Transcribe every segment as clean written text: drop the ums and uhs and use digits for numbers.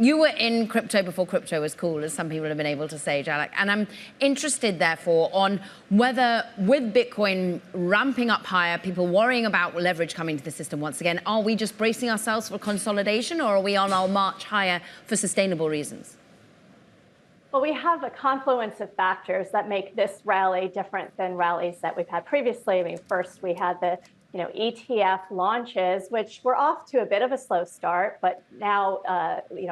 You were in crypto before crypto was cool, as some people have been able to say, Jalak. And I'm interested, therefore, on whether with Bitcoin ramping up higher, people worrying about leverage coming to the system once again, are we just bracing ourselves for consolidation, or are we on our march higher for sustainable reasons? Well, we have a confluence of factors that make this rally different than rallies that we've had previously. I mean, first we had the ETF launches, which were off to a bit of a slow start, but now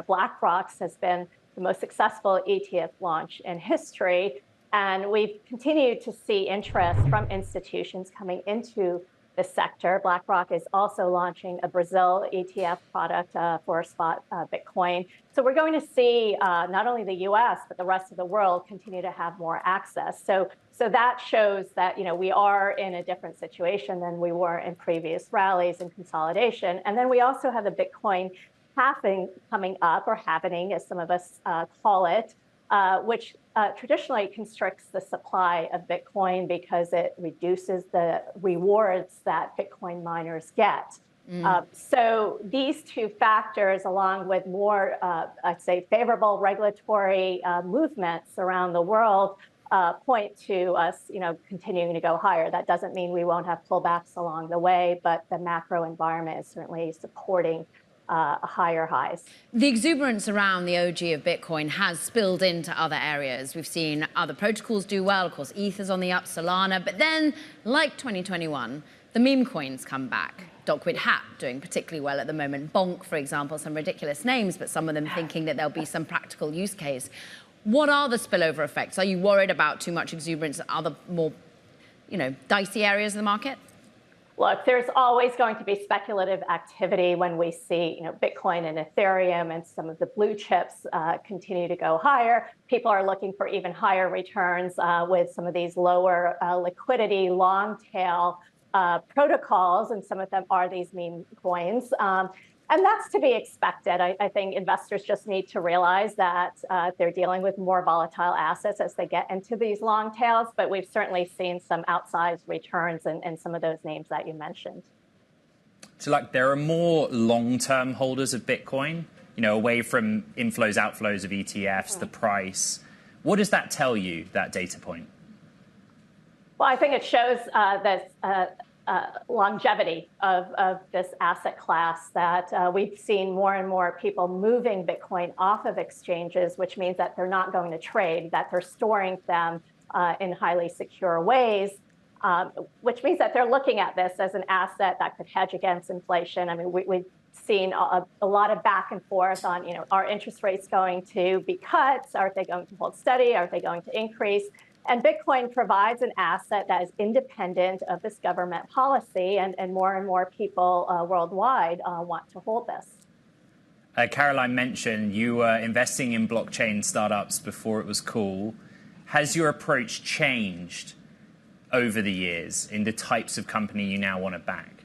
BlackRock's has been the most successful ETF launch in history, and we've continued to see interest from institutions coming into the sector. BlackRock is also launching a Brazil ETF product for spot Bitcoin. So we're going to see not only the U.S. but the rest of the world continue to have more access. So that shows that we are in a different situation than we were in previous rallies and consolidation. And then we also have the Bitcoin halving coming up, or halvening, as some of us call it, which traditionally constricts the supply of Bitcoin because it reduces the rewards that Bitcoin miners get. So these two factors, along with more, I'd say, favorable regulatory movements around the world, point to us, continuing to go higher. That doesn't mean we won't have pullbacks along the way, but the macro environment is certainly supporting higher highs. The exuberance around the OG of Bitcoin has spilled into other areas. We've seen other protocols do well. Of course, Ether's on the up, Solana. But then, like 2021, the meme coins come back. Dockwit Hat doing particularly well at the moment. Bonk, for example, some ridiculous names, but some of them thinking that there'll be some practical use case. What are the spillover effects? Are you worried about too much exuberance in other more, dicey areas of the market? Look, there's always going to be speculative activity when we see, Bitcoin and Ethereum and some of the blue chips continue to go higher. People are looking for even higher returns with some of these lower liquidity, long tail protocols, and some of them are these meme coins. And that's to be expected. I think investors just need to realize that they're dealing with more volatile assets as they get into these long tails. But we've certainly seen some outsized returns in some of those names that you mentioned. So, there are more long-term holders of Bitcoin, away from inflows, outflows of ETFs, the price. What does that tell you, that data point? Well, I think it shows that longevity of this asset class, that we've seen more and more people moving Bitcoin off of exchanges, which means that they're not going to trade, that they're storing them in highly secure ways, which means that they're looking at this as an asset that could hedge against inflation. I mean, we've seen a lot of back and forth on, are interest rates going to be cut? Are they going to hold steady? Are they going to increase? And Bitcoin provides an asset that is independent of this government policy, and more people worldwide want to hold this. Caroline mentioned you were investing in blockchain startups before it was cool. Has your approach changed over the years in the types of company you now want to back?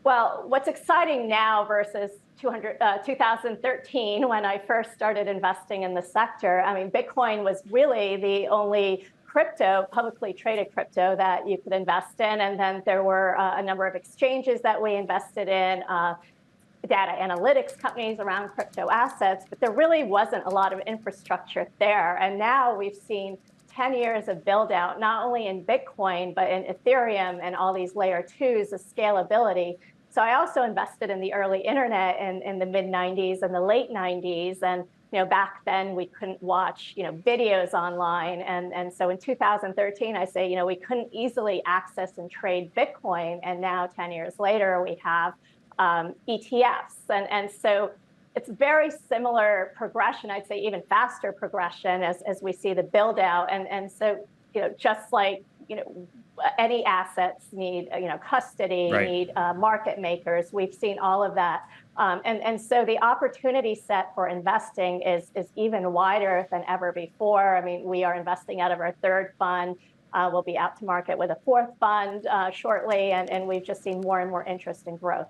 Well, what's exciting now versus 2013, when I first started investing in the sector, I mean, Bitcoin was really the only publicly traded crypto that you could invest in. And then there were a number of exchanges that we invested in, data analytics companies around crypto assets, but there really wasn't a lot of infrastructure there. And now we've seen 10 years of build out, not only in Bitcoin, but in Ethereum and all these layer twos, the scalability. So I also invested in the early internet in the mid 90s and the late 90s. And back then we couldn't watch videos online. And so in 2013, I say, we couldn't easily access and trade Bitcoin. And now 10 years later, we have ETFs. And so it's very similar progression, I'd say even faster progression as we see the build out. And so, just like, any assets need, custody, right, need market makers. We've seen all of that. And so the opportunity set for investing is even wider than ever before. I mean, we are investing out of our third fund. We'll be out to market with a fourth fund shortly. And we've just seen more and more interest in growth.